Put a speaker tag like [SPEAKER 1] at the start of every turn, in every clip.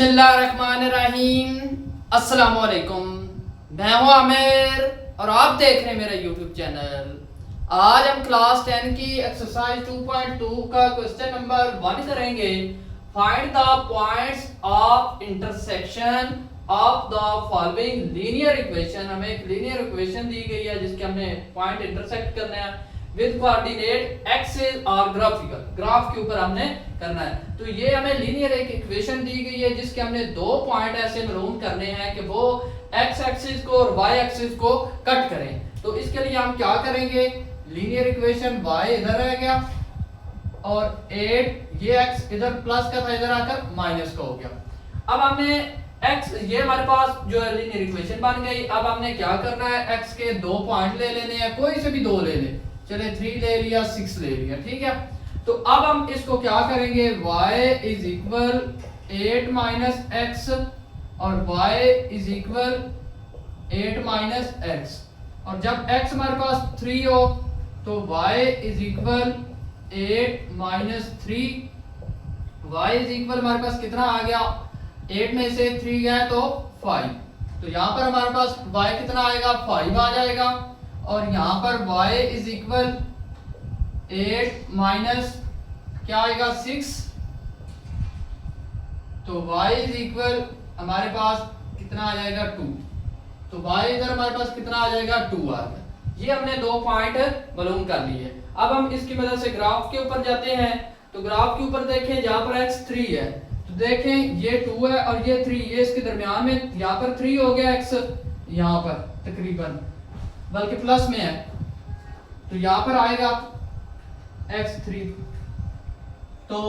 [SPEAKER 1] बिस्मिल्लाहिर्रहमानिर्रहीम। अस्सलामुअलैकुम। मैं हूं आमिर और आप देख रहे हैं मेरा यूट्यूब चैनल। आज हम क्लास 10 की एक्सरसाइज 2.2 का क्वेश्चन नंबर 1 करेंगे। Find the points of intersection of the following linear equation. हमें एक लीनियर इक्वेशन दी गई है जिसके हमने पॉइंट इंटरसेक्ट करने हैं विद कोऑर्डिनेट एक्सिस और ग्राफिकल, ग्राफ के ऊपर हमने करना है। तो ये हमें लीनियर एक इक्वेशन दी गई है जिसके हमने दो पॉइंट ऐसे मालूम करने हैं कि वो एक्स एक्सिस को और वाई एक्सिस को कट करें। तो इसके लिए हम क्या करेंगे, लीनियर इक्वेशन y इधर रह गया और 8 ये x इधर प्लस का था, इधर आकर माइनस का हो गया। अब हमने x, ये हमारे पास जो है लीनियर इक्वेशन बन गई। अब हमने क्या करना है, x के दो पॉइंट ले लेने हैं, कोई से भी दो ले ले, चले 3 ले लिया 6 ले लिया, ठीक है। तो अब हम इसको क्या करेंगे, y is equal 8 minus x और y is equal 8 minus x. और जब x हमारे पास 3 हो तो y is equal 8 minus 3। y is equal हमारे पास कितना आ गया, 8 में से 3 गया तो 5। तो यहाँ पर हमारे पास y कितना आएगा, 5 आ जाएगा। और यहाँ पर y इज इक्वल 8 माइनस क्या आएगा 6। तो y इज इक्वल हमारे पास कितना आ जाएगा 2। तो y इधर हमारे पास कितना आ जाएगा 2 आ गया। ये हमने दो पॉइंट मालूम कर लिए। अब हम इसकी मदद से ग्राफ के ऊपर जाते हैं। तो ग्राफ के ऊपर देखें, जहाँ पर x 3 है तो देखें ये 2 है और ये 3, ये इसके दरमियान में यहाँ पर 3 हो गया x, यहाँ पर तकरीबन बल्कि प्लस में है तो यहाँ पर आएगा x3। तो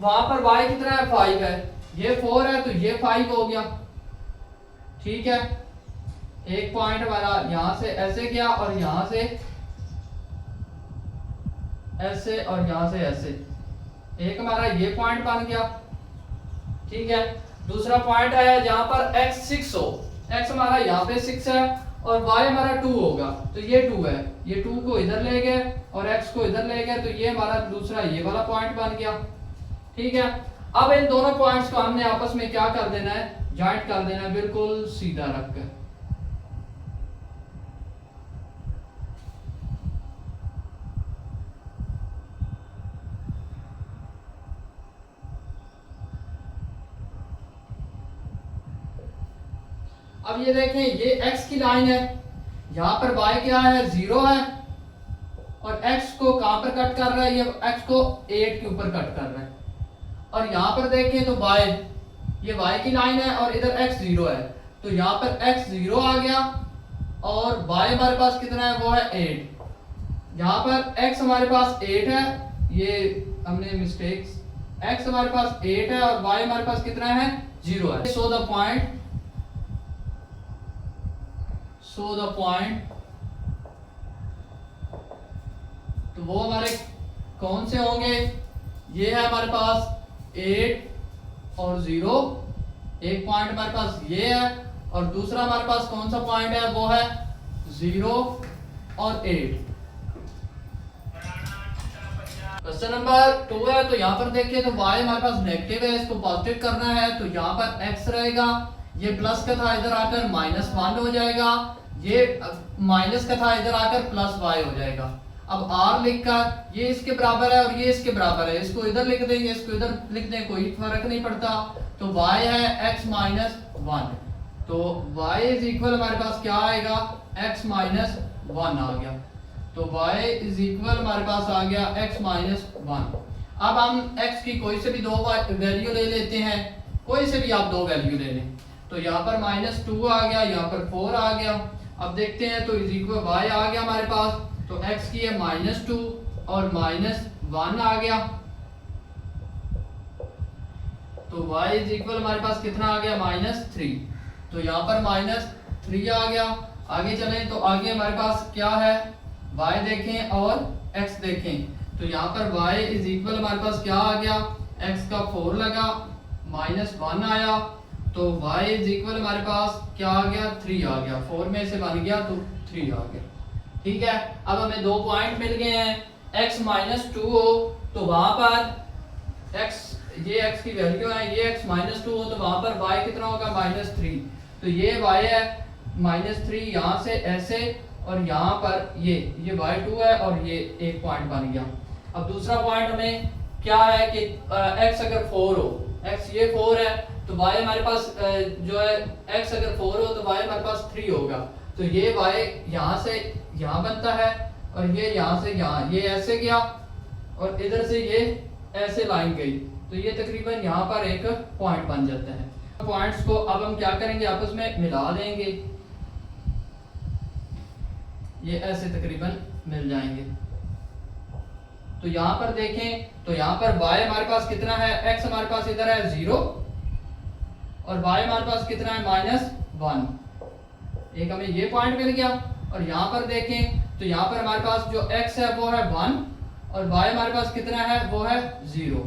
[SPEAKER 1] वहां पर y कितना है, 5 है, ये 4 है तो ये 5 हो गया, ठीक है। एक पॉइंट हमारा यहां से ऐसे गया और यहां से ऐसे और यहां से ऐसे, एक हमारा ये पॉइंट बन गया, ठीक है। दूसरा पॉइंट है जहां पर x 6 हो, x हमारा यहाँ पे 6 है और y हमारा 2 होगा तो ये 2 है, ये 2 को इधर ले गए और x को इधर ले गए तो ये हमारा दूसरा ये वाला पॉइंट बन गया, ठीक है। अब इन दोनों पॉइंट्स को हमने आपस में क्या कर देना है, ज्वाइंट कर देना है, बिल्कुल सीधा रखकर। अब ये देखें, ये x की लाइन है, यहाँ पर y क्या है, 0 है और x को कहां पर कट कर रहा है, ये x को 8 के ऊपर कट कर रहा है। और यहाँ पर देखें तो y, ये y की लाइन है और इधर x 0 है तो यहाँ पर x 0 आ गया और y हमारे पास कितना है, वो है 8। यहाँ पर x हमारे पास 8 है, ये हमने मिस्टेक्स, x हमारे पास 8 है और y हमारे पास कितना है, 0 है। So the point, so the point, तो वो हमारे कौन से होंगे, ये है हमारे पास 8 और 0, एक पॉइंट हमारे पास ये है और दूसरा हमारे पास कौन सा पॉइंट है, वो है 0 और 8। क्वेश्चन नंबर 2 है। तो यहाँ पर देखिए तो y हमारे पास नेगेटिव है, इसको पॉजिटिव करना है तो यहाँ पर x रहेगा, ये प्लस का था इधर आकर -1 हो जाएगा, ये माइनस का था इधर आकर +y हो जाएगा। अब r लिखकर ये इसके बराबर है और ये इसके बराबर है, इसको इधर लिख देंगे, इसको इधर लिख दें, कोई फर्क नहीं पड़ता। तो y है x - 1, तो y इज इक्वल हमारे पास क्या आएगा, x - 1 आ गया। तो y इज इक्वल हमारे पास आ गया x - 1। अब हम x की कोई से भी दो वैल्यू ले लेते हैं, कोई से भी आप दो वैल्यू ले लें। तो यहाँ पर -2 आ गया, यहाँ पर 4 आ गया। अब देखते हैं तो इज इक्वल y आ गया हमारे पास, तो x की है -2 और -1 आ गया, तो y इज इक्वल हमारे पास कितना आ गया, -3। तो यहाँ पर -3 आ गया। आगे चलें तो आगे हमारे पास क्या है, y देखें और x देखें। तो यहाँ पर y इज इक्वल हमारे पास क्या आ गया, x का 4 लगा, -1 आया, तो y इज इक्वल हमारे पास क्या आ गया, 3 आ गया, 4 में से बन गया तो 3 आ गया, ठीक है। अब हमें दो पॉइंट मिल गए हैं, x -2 हो तो वहां पर x ये x की वैल्यू है, ये x -2 हो तो वहां पर y कितना होगा -3। तो ये y है -3, यहाँ से ऐसे और यहाँ पर ये y2 है और ये एक पॉइंट बन गया। अब दूसरा पॉइंट हमें क्या है कि x अगर 4 हो, x ये 4 है तो y हमारे पास जो है x अगर 4 हो तो y हमारे पास 3 होगा। तो ये y यहाँ से यहाँ बनता है और ये यहाँ से यहाँ, ये ऐसे गया और इधर से ये ऐसे लाइन गई, तो ये तकरीबन यहाँ पर एक पॉइंट बन जाता है। पॉइंट्स को अब हम क्या करेंगे, आपस में मिला देंगे, ये ऐसे तकरीबन मिल जाएंगे। तो यहाँ पर देखें तो यहाँ पर y हमारे पास कितना है, x हमारे पास इधर है 0 और y हमारे पास कितना है -1। एक हमें ये पॉइंट मिल गया। और यहाँ पर देखें तो यहाँ पर हमारे पास जो x है वो है 1 और y हमारे पास कितना है वो है 0।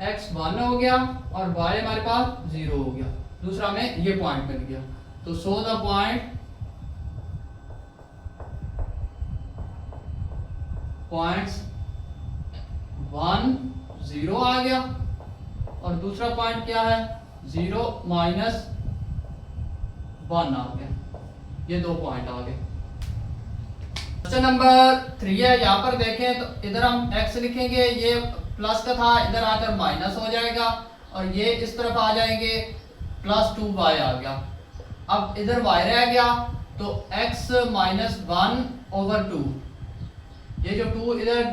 [SPEAKER 1] x 1 हो गया और y हमारे पास 0 हो गया। दूसरा हमें ये पॉइंट मिल गया। तो सो द पॉइंट्स 1 0 आ गया और दूसरा पॉइंट क्या है 0 -1 आ गया। ये दो पॉइंट आ गए। क्वेश्चन नंबर 3 है, यहाँ पर देखें तो इधर हम x लिखेंगे, ये प्लस का था इधर आकर माइनस हो जाएगा और ये इस तरफ आ जाएंगे +2y आ गया। अब इधर y रह गया तो x -1/2, ये जो 2 इधर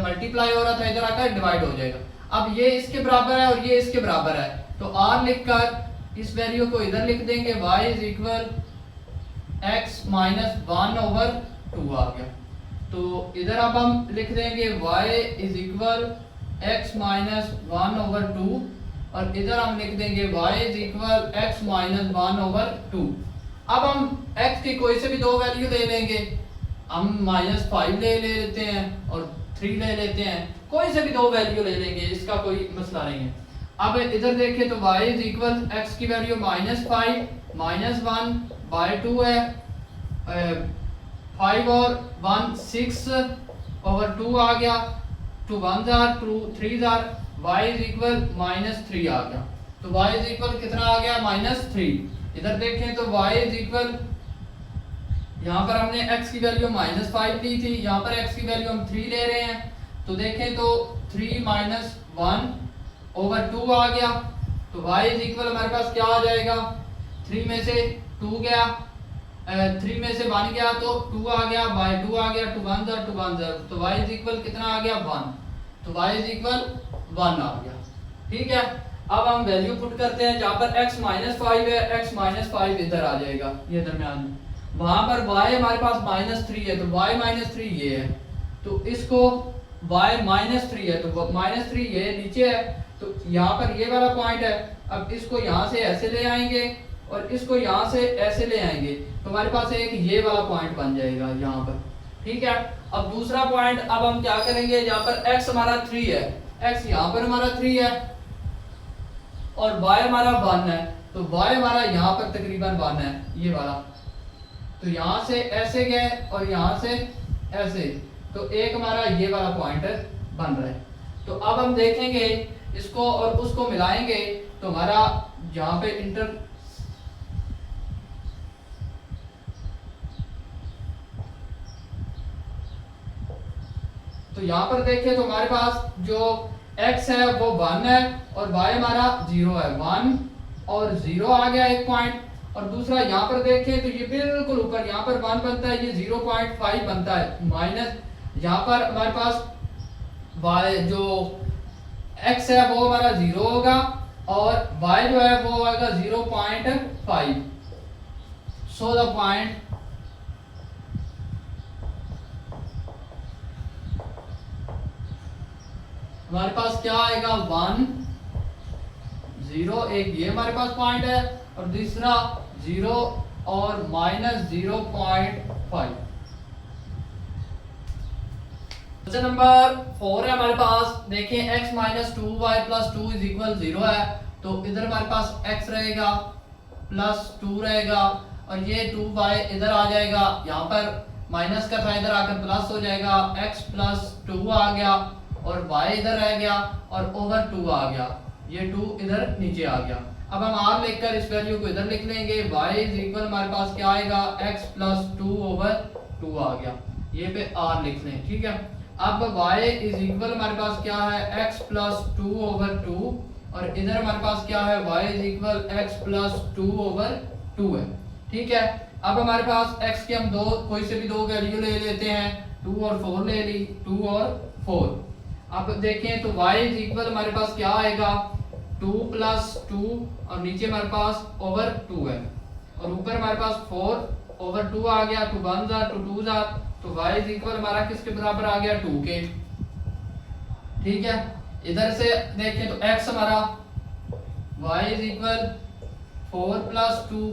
[SPEAKER 1] मल्टीप्लाई हो रहा था इधर आकर डिवाइड हो जाएगा। अब ये इसके बराबर है और ये इसके बराबर है तो r लिखकर इस वैल्यू को इधर लिख देंगे, y = x -1/2 आ गया। तो इधर अब हम लिख देंगे y = x -1/2 और इधर हम लिख देंगे y = x -1/2। अब हम x की कोई से भी दो वैल्यू ले लेंगे, हम -5 ले लेते हैं और 3 ले लेते हैं, कोई से भी दो वैल्यू ले लेंगे, इसका कोई मसला नहीं है। अब इधर देखें तो y = x की वैल्यू -5 -1/2 है, 5 और 1 6/2 आ गया, 2 1 जार 2 3 जार, y = -3 आ गया। तो y = कितना आ गया -3। इधर देखें तो y यहाँ पर हमने x की वैल्यू -5 ली थी, यहाँ पर x की वैल्यू हम 3 ले रहे हैं। तो देखें तो 3 - 1/2 आ गया। तो y = हमारे पास क्या आ जाएगा, 3 में से 2 गया, 3 में से 1 गया तो 2 आ गया, बाय 2 आ गया, 2 1 जार 2 1 जार, तो y = कितना आ गया 1। तो y = 1 आ गया। ठीक है, अब हम वैल्यू पुट करते हैं, जहाँ पर x -5 है, x -5 इधर आ जाएगा, ये दरमियान में। वहां पर y हमारे पास -3 है तो y -3 ये है, तो इसको y -3 है तो -3 ये नीचे है, तो यहाँ पर ये वाला पॉइंट है। अब इसको यहाँ से ऐसे ले आएंगे और इसको यहाँ से ऐसे ले आएंगे तो हमारे पास एक ये वाला पॉइंट बन जाएगा यहाँ पर। ठीक है, अब दूसरा पॉइंट अब हम क्या करेंगे, जहाँ पर x हमारा 3 है, x यहाँ पर हमारा 3 है और y हमारा 1 है, तो y हमारा यहाँ पर तकरीबन 1 है, ये वाला। तो यहाँ से ऐसे गए और यहाँ से ऐसे, तो एक हमारा ये वाला पॉइंट बन रहा है। तो अब हम देखेंगे इसको और उसको मिलाएंगे तो हमारा यहाँ पे तो यहाँ पर देखें तो हमारे पास जो x है वो 1 है और y हमारा 0 है, 1 और 0 आ गया एक पॉइंट। और दूसरा यहाँ पर देखें तो ये बिल्कुल ऊपर यहाँ पर 1 बनता है, ये 0.5 बनता है, माइनस यहाँ पर हमारे पास y जो x है वो हमारा 0 होगा और y जो है वो आएगा 0.5। सो द पॉइंट हमारे पास क्या आएगा 1 0, एक ये हमारे पास पॉइंट है और दूसरा 0 और -0.5। क्वेश्चन नंबर 4 है हमारे पास, देखें x - 2y + 2 = 0 है, तो इधर हमारे पास x रहेगा +2 रहेगा और ये 2y इधर आ जाएगा, यहाँ पर माइनस का था इधर आकर प्लस हो जाएगा, x + 2 आ गया और y इधर रह गया और ओवर 2 आ गया, ये 2 इधर नीचे आ गया। अब हम r लिखकर इस वैल्यू को इधर लिख लेंगे, y इज इक्वल हमारे पास क्या आएगा x प्लस 2 ओवर 2 आ गया, ये पे r लिख लें, ठीक है। अब y इज इक्वल हमारे पास क्या है x प्लस 2 ओवर 2 और इधर हमारे पास क्या है y is equal x plus 2 over 2 है, ठीक है। अब हमारे पास x के हम दो कोई से भी दो वैल्यू ले लेते हैं, 2 और 4 ले ली, 2 और 4। अब देखें तो y इज इक्वल हमारे पास क्या आएगा 2 प्लस 2 और नीचे हमारे पास ओवर 2 है और ऊपर हमारे पास 4 ओवर 2 आ गया, 2 1 जार 2 2 जार, तो y इज इक्वल हमारा किसके बराबर आ गया 2 के, ठीक है। इधर से देखें तो x हमारा y is equal 4 plus 2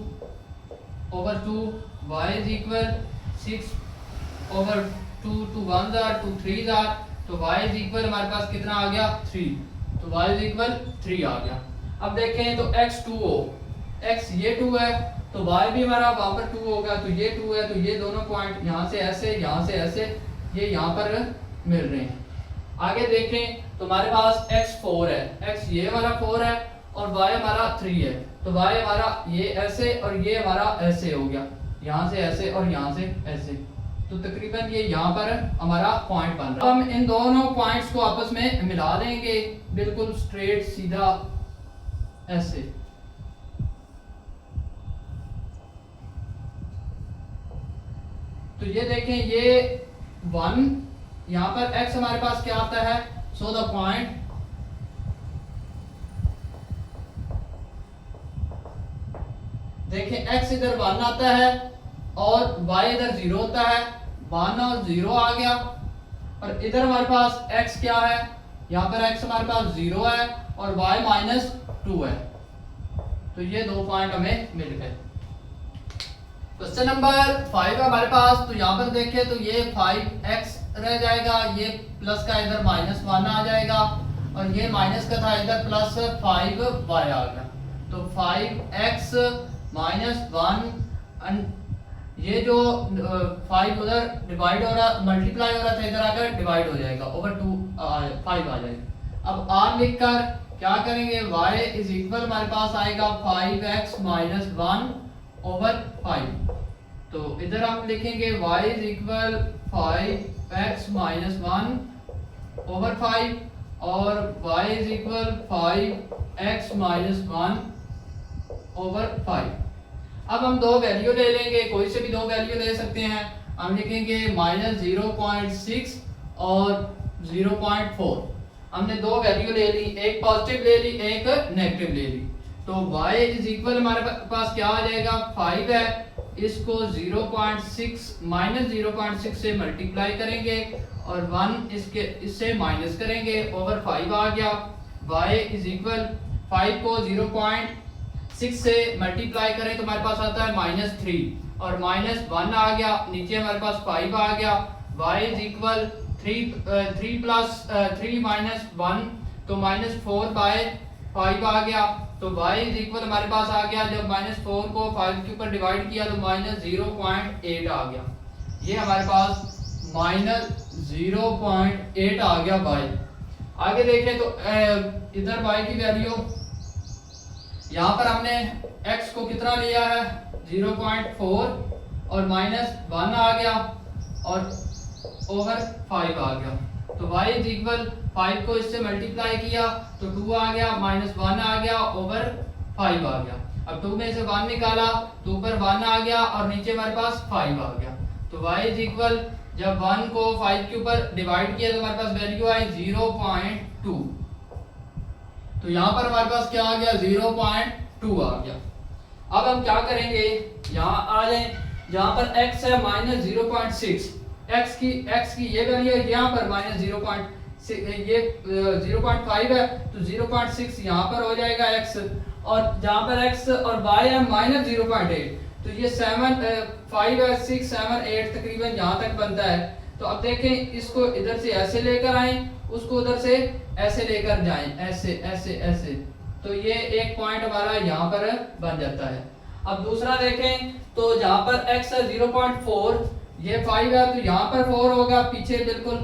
[SPEAKER 1] over 2, y is equal 6 over 2, 2 1 jar 2 3 jar, तो y इज इक्वल हमारे पास कितना आ गया 3, तो y इज इक्वल 3 आ गया। अब देखें तो x 2 हो, x ये 2 है तो y भी हमारा वहां पर 2 होगा, तो ये 2 है, तो ये दोनों पॉइंट यहाँ से ऐसे यहाँ से ऐसे ये यहाँ पर मिल रहे हैं। आगे देखें तो हमारे पास x 4 है, x ये हमारा 4 है और y हमारा 3 है, तो y हमारा ये ऐसे और ये हमारा ऐसे हो गया, यहाँ से ऐसे और यहाँ से ऐसे, तो तकरीबन ये यहाँ पर हमारा पॉइंट बन रहा है। हम इन दोनों पॉइंट्स को आपस में मिला देंगे बिल्कुल स्ट्रेट सीधा ऐसे, तो ये देखें ये 1 यहाँ पर x हमारे पास क्या आता है, सो द पॉइंट देखें x इधर 1 आता है और y इधर 0 होता है, 1 और 0 आ गया और इधर हमारे पास x क्या है, यहाँ पर x हमारे पास 0 है और y माइनस 2 है, तो ये दो पॉइंट हमें मिल गए। क्वेश्चन नंबर 5 हमारे पास, तो यहाँ पर देखें तो ये 5x रह जाएगा, ये प्लस का इधर माइनस 1 आ जाएगा और ये माइनस का था इधर प्लस 5y आ गया, तो 5x माइनस 1 ये जो 5 उधर डिवाइड हो रहा मल्टीप्लाई हो रहा था इधर आकर डिवाइड हो जाएगा, ओवर 2 5 आ जाएगा। अब r लिखकर क्या करेंगे, y इज इक्वल हमारे पास आएगा 5x माइनस 1 ओवर 5, तो इधर हम लिखेंगे y is equal 5x minus 1 over 5 और y is equal 5x minus 1 over 5। अब हम दो वैल्यू ले लेंगे, कोई से भी दो वैल्यू ले सकते हैं, हम लिखेंगे माइनस 0.6 और 0.4। हमने दो वैल्यू ले ली, एक पॉजिटिव ले ली एक नेगेटिव ले ली, तो y इज इक्वल हमारे पास क्या आ जाएगा 5 है, इसको 0.6 माइनस 0.6 से मल्टीप्लाई करेंगे और 1 इससे माइनस करेंगे, ओवर 5 आ गया। y इज इक्वल 5 को 0.6 से मल्टीप्लाई करें तो हमारे पास आता है -3 और -1 आ गया, नीचे हमारे पास 5 आ गया। y is equal 3 plus 3 minus 1 तो -4/5 आ गया, तो y इज इक्वल हमारे पास आ गया, जब -4 को 5 के ऊपर डिवाइड किया तो -0.8 आ गया, ये हमारे पास -0.8 आ गया y। आगे देखें तो इधर y की वैल्यू यहाँ पर हमने x को कितना लिया है 0.4 और -1 आ गया और ओवर 5 आ गया, तो y इज इक्वल 5 को इससे मल्टीप्लाई किया तो 2 आ गया, -1 आ गया, ओवर 5 आ गया। अब 2 में से 1 निकाला तो ऊपर 1 आ गया और नीचे हमारे पास 5 आ गया, तो y इज इक्वल जब 1 को 5 के ऊपर डिवाइड किया तो हमारे पास वैल्यू आई 0.2, तो यहाँ पर हमारे पास क्या आ गया 0.2 आ गया। अब हम क्या करेंगे, यहाँ आ जाए जहाँ पर x है -0.6, x की ये वैल्यू है यहाँ पर -0.6, ये 0.5 है तो 0.6 यहाँ पर हो जाएगा x, और जहाँ पर x और y है -0.8 तो ये 5 है 6 7 8 तकरीबन यहाँ तक बनता है। तो अब देखें इसको इधर से ऐसे लेकर आए, उसको उधर से ऐसे लेकर जाएं, ऐसे ऐसे ऐसे, तो ये एक पॉइंट हमारा यहाँ पर बन जाता है। अब दूसरा देखें तो जहाँ पर x है 0.4, ये 5 है तो यहाँ पर 4 होगा पीछे बिल्कुल,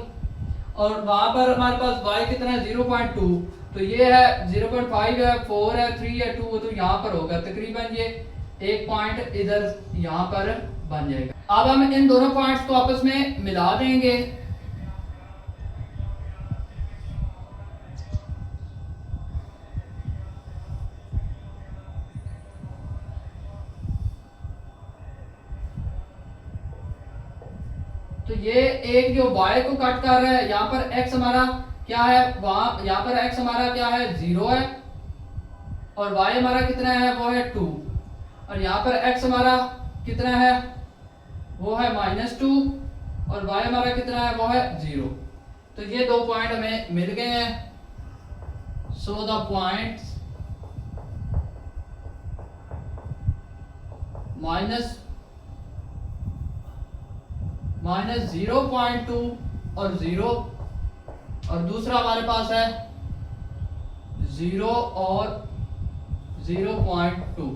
[SPEAKER 1] और वहां पर हमारे पास y कितना है 0.2, तो ये है 0.5 है, 4 है, 3 है, 2 तो यहाँ पर होगा तकरीबन ये एक पॉइंट इधर यहाँ पर बन जाएगा। अब हम इन दोनों पॉइंट्स को आपस में मिला देंगे। तो ये एक जो y को कट कर रहा है, यहाँ पर x हमारा क्या है, वहां यहाँ पर x हमारा क्या है 0 है, और y हमारा कितना है वो है 2, और यहाँ पर x हमारा कितना है वो है -2, और y हमारा कितना है वो है 0। तो ये दो पॉइंट हमें मिल गए हैं। सो द पॉइंट्स -0.2 और 0, और दूसरा हमारे पास है 0 और 0.2।